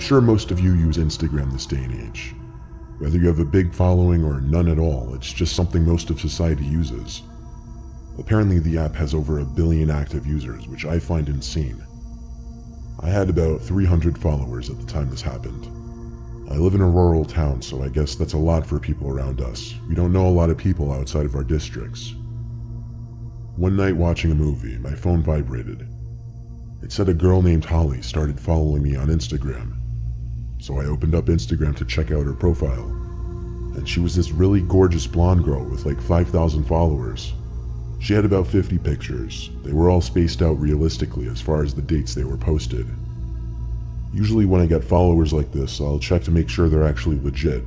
I'm sure most of you use Instagram this day and age. Whether you have a big following or none at all, it's just something most of society uses. Apparently the app has over 1 billion active users, which I find insane. I had about 300 followers at the time this happened. I live in a rural town, so I guess that's a lot for people around us. We don't know a lot of people outside of our districts. One night watching a movie, my phone vibrated. It said a girl named Holly started following me on Instagram. So I opened up Instagram to check out her profile. And she was this really gorgeous blonde girl with like 5,000 followers. She had about 50 pictures. They were all spaced out realistically as far as the dates they were posted. Usually when I get followers like this, I'll check to make sure they're actually legit.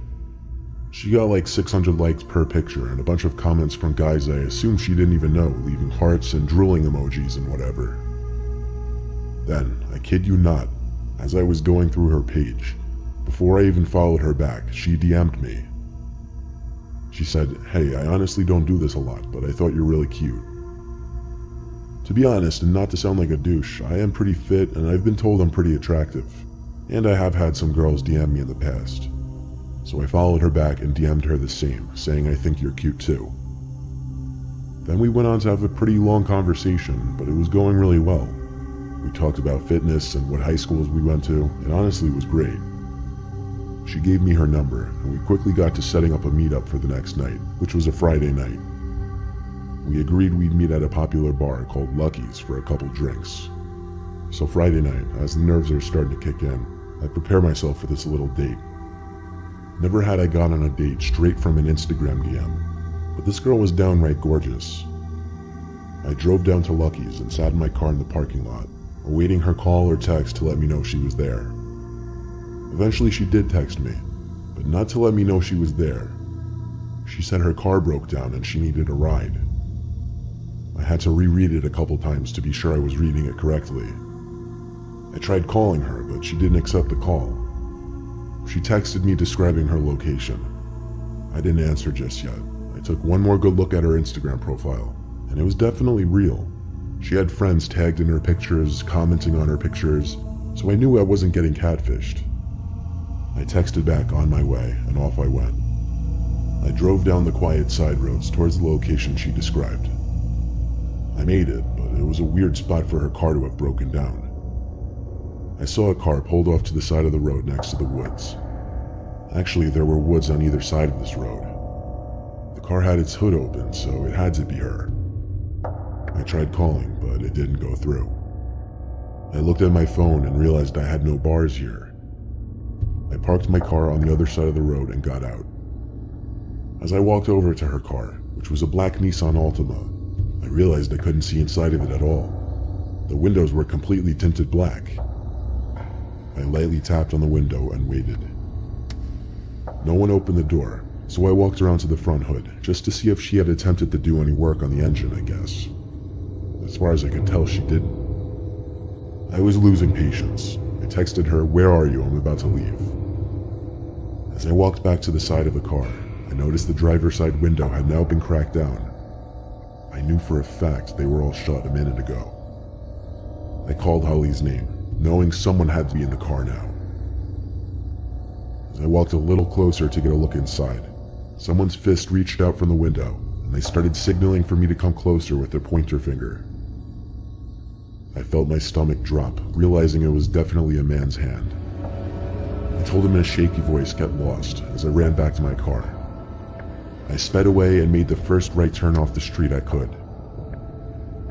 She got like 600 likes per picture and a bunch of comments from guys I assume she didn't even know, leaving hearts and drooling emojis and whatever. Then, I kid you not, as I was going through her page, before I even followed her back, she DM'd me. She said, "Hey, I honestly don't do this a lot, but I thought you're really cute." To be honest, and not to sound like a douche, I am pretty fit and I've been told I'm pretty attractive. And I have had some girls DM me in the past. So I followed her back and DM'd her the same, saying I think you're cute too. Then we went on to have a pretty long conversation, but it was going really well. We talked about fitness and what high schools we went to, and honestly it was great. She gave me her number, and we quickly got to setting up a meetup for the next night, which was a Friday night. We agreed we'd meet at a popular bar called Lucky's for a couple drinks. So Friday night, as the nerves are starting to kick in, I prepare myself for this little date. Never had I gone on a date straight from an Instagram DM, but this girl was downright gorgeous. I drove down to Lucky's and sat in my car in the parking lot, awaiting her call or text to let me know she was there. Eventually she did text me, but not to let me know she was there. She said her car broke down and she needed a ride. I had to reread it a couple times to be sure I was reading it correctly. I tried calling her, but she didn't accept the call. She texted me describing her location. I didn't answer just yet. I took one more good look at her Instagram profile, and it was definitely real. She had friends tagged in her pictures, commenting on her pictures, so I knew I wasn't getting catfished. I texted back on my way, and off I went. I drove down the quiet side roads towards the location she described. I made it, but it was a weird spot for her car to have broken down. I saw a car pulled off to the side of the road next to the woods. Actually, there were woods on either side of this road. The car had its hood open, so it had to be her. I tried calling, but it didn't go through. I looked at my phone and realized I had no bars here. I parked my car on the other side of the road and got out. As I walked over to her car, which was a black Nissan Altima, I realized I couldn't see inside of it at all. The windows were completely tinted black. I lightly tapped on the window and waited. No one opened the door, so I walked around to the front hood, just to see if she had attempted to do any work on the engine, I guess. As far as I could tell, she didn't. I was losing patience. I texted her, "Where are you? I'm about to leave." As I walked back to the side of the car, I noticed the driver's side window had now been cracked down. I knew for a fact they were all shut a minute ago. I called Holly's name, knowing someone had to be in the car now. As I walked a little closer to get a look inside, someone's fist reached out from the window, and they started signaling for me to come closer with their pointer finger. I felt my stomach drop, realizing it was definitely a man's hand. I told him in a shaky voice, "Get lost," as I ran back to my car. I sped away and made the first right turn off the street I could.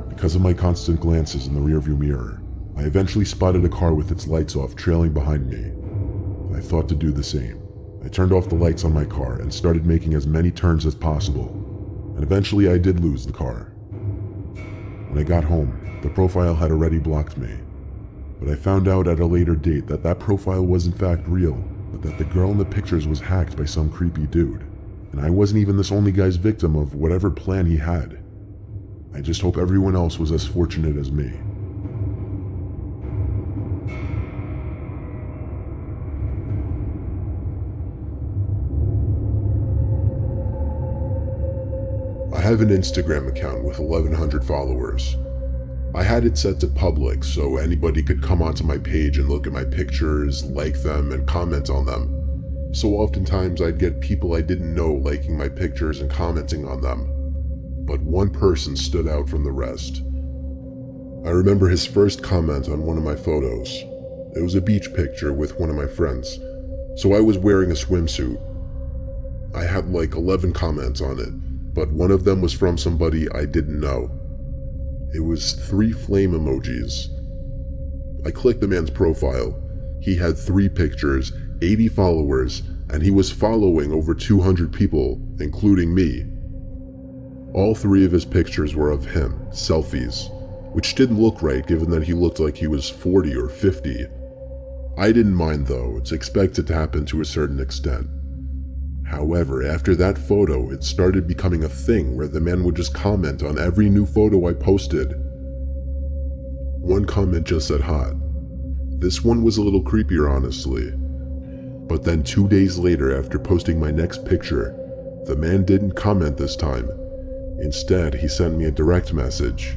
Because of my constant glances in the rearview mirror, I eventually spotted a car with its lights off trailing behind me. I thought to do the same. I turned off the lights on my car and started making as many turns as possible, and eventually I did lose the car. When I got home, the profile had already blocked me, but I found out at a later date that that profile was in fact real, but that the girl in the pictures was hacked by some creepy dude, and I wasn't even this only guy's victim of whatever plan he had. I just hope everyone else was as fortunate as me. I have an Instagram account with 1,100 followers. I had it set to public so anybody could come onto my page and look at my pictures, like them, and comment on them. So oftentimes I'd get people I didn't know liking my pictures and commenting on them. But one person stood out from the rest. I remember his first comment on one of my photos. It was a beach picture with one of my friends, so I was wearing a swimsuit. I had like 11 comments on it, but one of them was from somebody I didn't know. It was 3 flame emojis. I clicked the man's profile. He had 3 pictures, 80 followers, and he was following over 200 people, including me. All 3 of his pictures were of him, selfies, which didn't look right given that he looked like he was 40 or 50. I didn't mind though, it's expected to happen to a certain extent. However, after that photo, it started becoming a thing where the man would just comment on every new photo I posted. One comment just said hot. This one was a little creepier honestly. But then 2 days later, after posting my next picture, the man didn't comment this time. Instead, he sent me a direct message.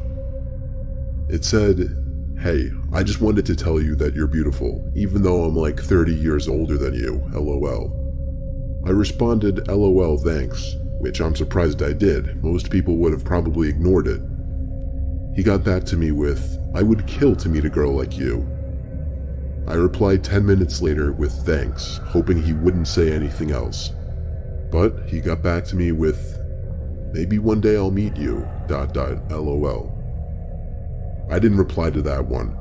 It said, "Hey, I just wanted to tell you that you're beautiful, even though I'm like 30 years older than you, LOL. I responded, LOL thanks, which I'm surprised I did. Most people would have probably ignored it. He got back to me with, I would kill to meet a girl like you. I replied 10 minutes later with thanks, hoping he wouldn't say anything else. But he got back to me with, maybe one day I'll meet you, ... LOL. I didn't reply to that one.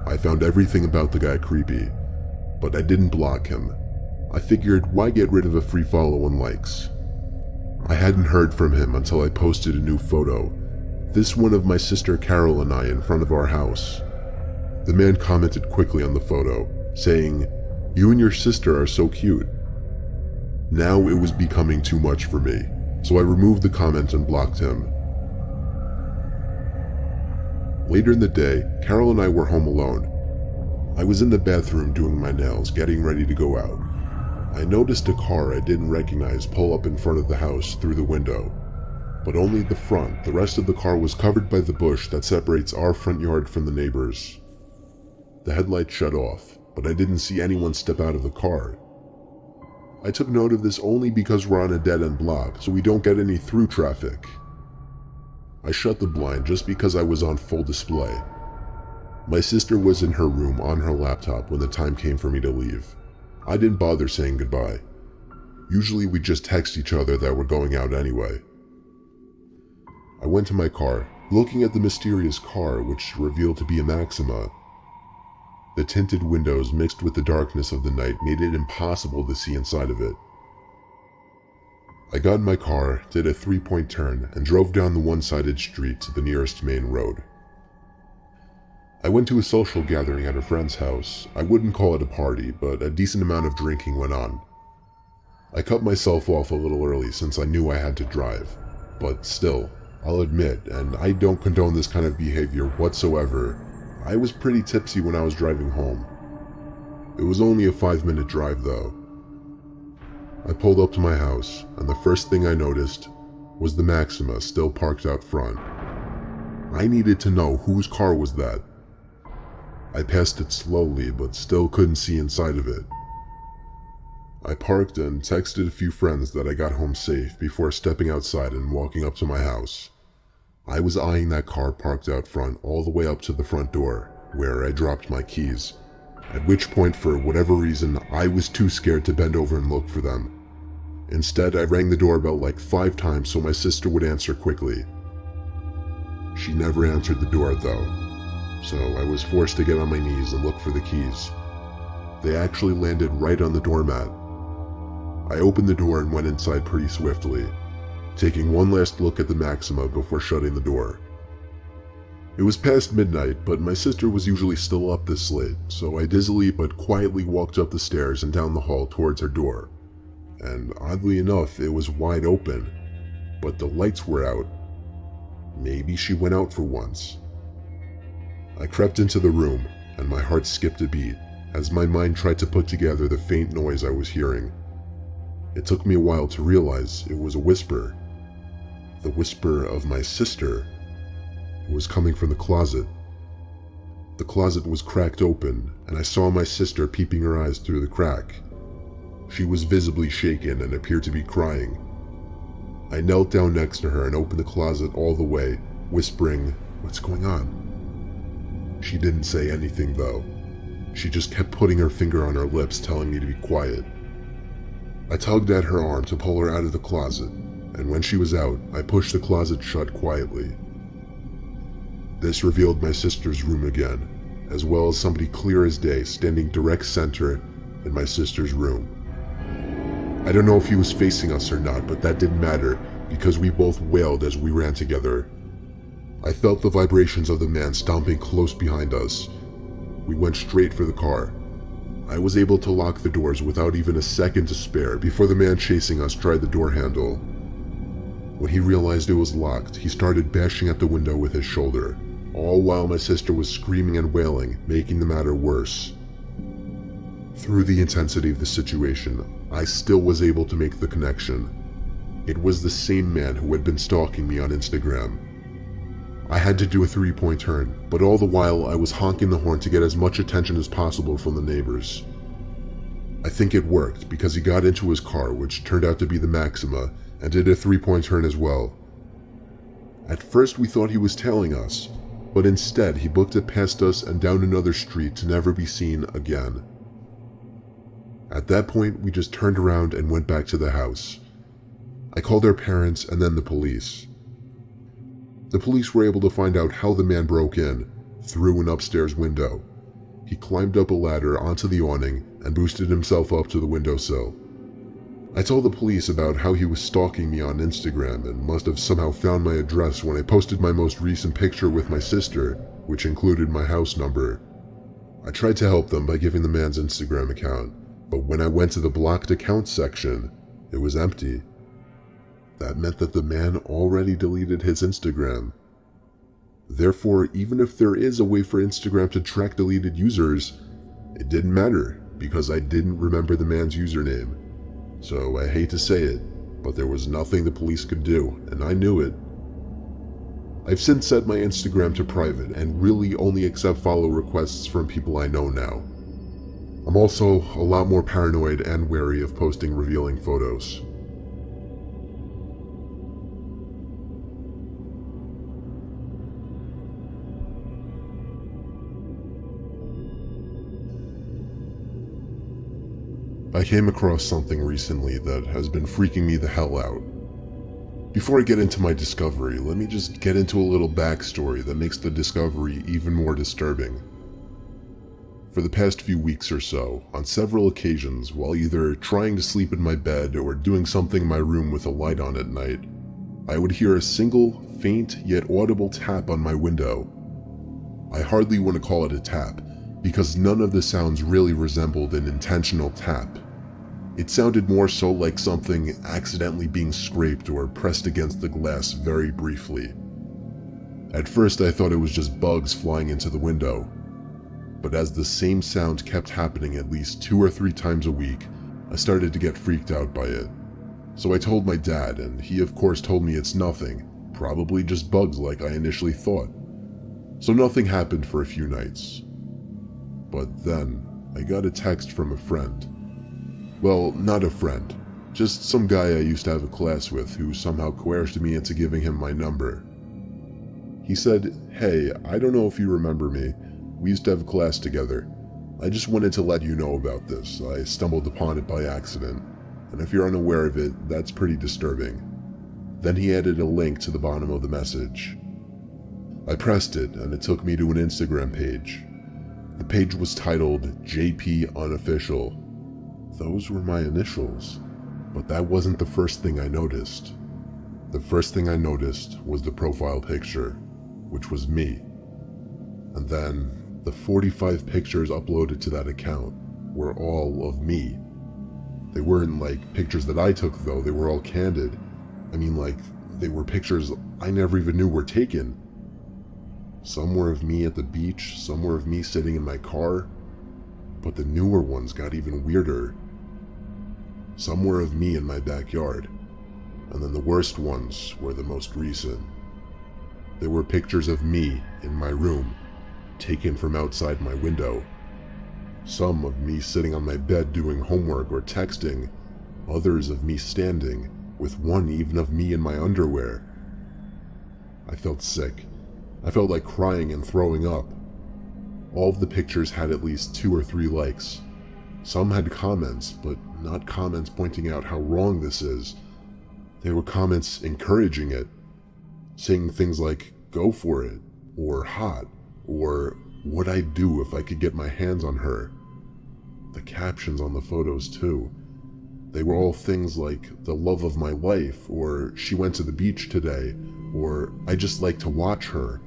I found everything about the guy creepy, but I didn't block him. I figured, why get rid of a free follow and likes? I hadn't heard from him until I posted a new photo. This one of my sister Carol and I in front of our house. The man commented quickly on the photo, saying, "You and your sister are so cute." Now it was becoming too much for me, so I removed the comment and blocked him. Later in the day, Carol and I were home alone. I was in the bathroom doing my nails, getting ready to go out. I noticed a car I didn't recognize pull up in front of the house through the window. But only the front. The rest of the car was covered by the bush that separates our front yard from the neighbors. The headlights shut off, but I didn't see anyone step out of the car. I took note of this only because we're on a dead-end block, so we don't get any through traffic. I shut the blind just because I was on full display. My sister was in her room on her laptop when the time came for me to leave. I didn't bother saying goodbye. Usually we just text each other that we're going out anyway. I went to my car, looking at the mysterious car, which revealed to be a Maxima. The tinted windows mixed with the darkness of the night made it impossible to see inside of it. I got in my car, did a 3-point turn, and drove down the one-sided street to the nearest main road. I went to a social gathering at a friend's house. I wouldn't call it a party, but a decent amount of drinking went on. I cut myself off a little early since I knew I had to drive, but still, I'll admit, and I don't condone this kind of behavior whatsoever, I was pretty tipsy when I was driving home. It was only a 5-minute drive though. I pulled up to my house, and the first thing I noticed was the Maxima still parked out front. I needed to know whose car was that. I passed it slowly, but still couldn't see inside of it. I parked and texted a few friends that I got home safe before stepping outside and walking up to my house. I was eyeing that car parked out front all the way up to the front door, where I dropped my keys, at which point, for whatever reason, I was too scared to bend over and look for them. Instead, I rang the doorbell like 5 times so my sister would answer quickly. She never answered the door though, so I was forced to get on my knees and look for the keys. They actually landed right on the doormat. I opened the door and went inside pretty swiftly, taking one last look at the Maxima before shutting the door. It was past midnight, but my sister was usually still up this late, so I dizzily but quietly walked up the stairs and down the hall towards her door. And oddly enough, it was wide open, but the lights were out. Maybe she went out for once. I crept into the room, and my heart skipped a beat as my mind tried to put together the faint noise I was hearing. It took me a while to realize it was a whisper. The whisper of my sister. It was coming from the closet. The closet was cracked open, and I saw my sister peeping her eyes through the crack. She was visibly shaken and appeared to be crying. I knelt down next to her and opened the closet all the way, whispering, "What's going on?" She didn't say anything though. She just kept putting her finger on her lips, telling me to be quiet. I tugged at her arm to pull her out of the closet, and when she was out, I pushed the closet shut quietly. This revealed my sister's room again, as well as somebody clear as day standing direct center in my sister's room. I don't know if he was facing us or not, but that didn't matter because we both wailed as we ran together. I felt the vibrations of the man stomping close behind us. We went straight for the car. I was able to lock the doors without even a second to spare before the man chasing us tried the door handle. When he realized it was locked, he started bashing at the window with his shoulder, all while my sister was screaming and wailing, making the matter worse. Through the intensity of the situation, I still was able to make the connection. It was the same man who had been stalking me on Instagram. I had to do a 3-point turn, but all the while I was honking the horn to get as much attention as possible from the neighbors. I think it worked because he got into his car, which turned out to be the Maxima, and did a 3-point turn as well. At first we thought he was tailing us, but instead he booked it past us and down another street to never be seen again. At that point we just turned around and went back to the house. I called our parents and then the police. The police were able to find out how the man broke in, through an upstairs window. He climbed up a ladder onto the awning and boosted himself up to the windowsill. I told the police about how he was stalking me on Instagram and must have somehow found my address when I posted my most recent picture with my sister, which included my house number. I tried to help them by giving the man's Instagram account, but when I went to the blocked accounts section, it was empty. That meant that the man already deleted his Instagram. Therefore, even if there is a way for Instagram to track deleted users, it didn't matter because I didn't remember the man's username. So I hate to say it, but there was nothing the police could do, and I knew it. I've since set my Instagram to private and really only accept follow requests from people I know now. I'm also a lot more paranoid and wary of posting revealing photos. I came across something recently that has been freaking me the hell out. Before I get into my discovery, let me just get into a little backstory that makes the discovery even more disturbing. For the past few weeks or so, on several occasions, while either trying to sleep in my bed or doing something in my room with a light on at night, I would hear a single, faint yet audible tap on my window. I hardly want to call it a tap, because none of the sounds really resembled an intentional tap. It sounded more so like something accidentally being scraped or pressed against the glass very briefly. At first I thought it was just bugs flying into the window, but as the same sound kept happening at least 2 or 3 times a week, I started to get freaked out by it. So I told my dad, and he of course told me it's nothing, probably just bugs like I initially thought. So nothing happened for a few nights. But then, I got a text from a friend. Well, not a friend, just some guy I used to have a class with who somehow coerced me into giving him my number. He said, "Hey, I don't know if you remember me. We used to have a class together. I just wanted to let you know about this. I stumbled upon it by accident, and if you're unaware of it, that's pretty disturbing." Then he added a link to the bottom of the message. I pressed it, and it took me to an Instagram page. The page was titled JP Unofficial. Those were my initials, but that wasn't the first thing I noticed. The first thing I noticed was the profile picture, which was me. And then, the 45 pictures uploaded to that account were all of me. They weren't like pictures that I took though, they were all candid. I mean, like, they were pictures I never even knew were taken. Some were of me at the beach, some were of me sitting in my car, but the newer ones got even weirder. Some were of me in my backyard, and then the worst ones were the most recent. They were pictures of me in my room, taken from outside my window. Some of me sitting on my bed doing homework or texting, others of me standing, with one even of me in my underwear. I felt sick. I felt like crying and throwing up. All of the pictures had at least 2 or 3 likes. Some had comments, but not comments pointing out how wrong this is. They were comments encouraging it, saying things like, "Go for it," or "hot," or "what'd I do if I could get my hands on her?" The captions on the photos too. They were all things like "the love of my life," or "she went to the beach today," or "I just like to watch her."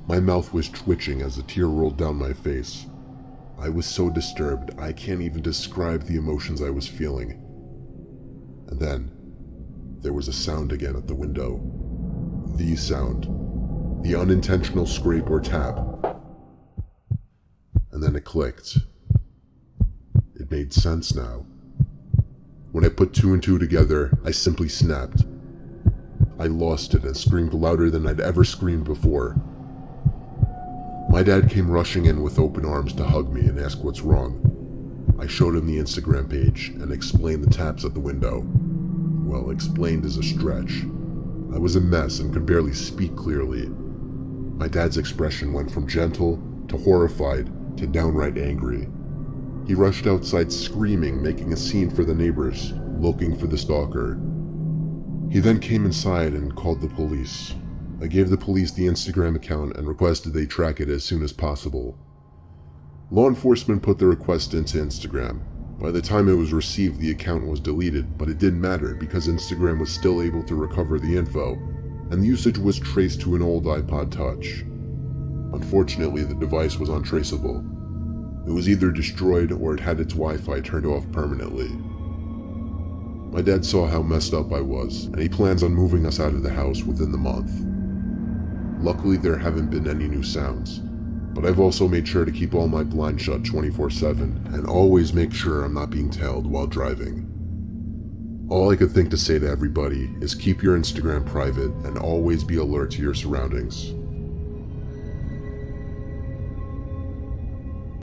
My mouth was twitching as a tear rolled down my face. I was so disturbed, I can't even describe the emotions I was feeling. And then, there was a sound again at the window. The sound. The unintentional scrape or tap. And then it clicked. It made sense now. When I put 2 and 2 together, I simply snapped. I lost it and screamed louder than I'd ever screamed before. My dad came rushing in with open arms to hug me and ask what's wrong. I showed him the Instagram page and explained the taps at the window. Well, explained is a stretch. I was a mess and could barely speak clearly. My dad's expression went from gentle to horrified to downright angry. He rushed outside screaming, making a scene for the neighbors, looking for the stalker. He then came inside and called the police. I gave the police the Instagram account and requested they track it as soon as possible. Law enforcement put the request into Instagram. By the time it was received, the account was deleted, but it didn't matter because Instagram was still able to recover the info, and the usage was traced to an old iPod Touch. Unfortunately, the device was untraceable. It was either destroyed or it had its Wi-Fi turned off permanently. My dad saw how messed up I was, and he plans on moving us out of the house within the month. Luckily, there haven't been any new sounds, but I've also made sure to keep all my blinds shut 24/7 and always make sure I'm not being tailed while driving. All I could think to say to everybody is keep your Instagram private and always be alert to your surroundings.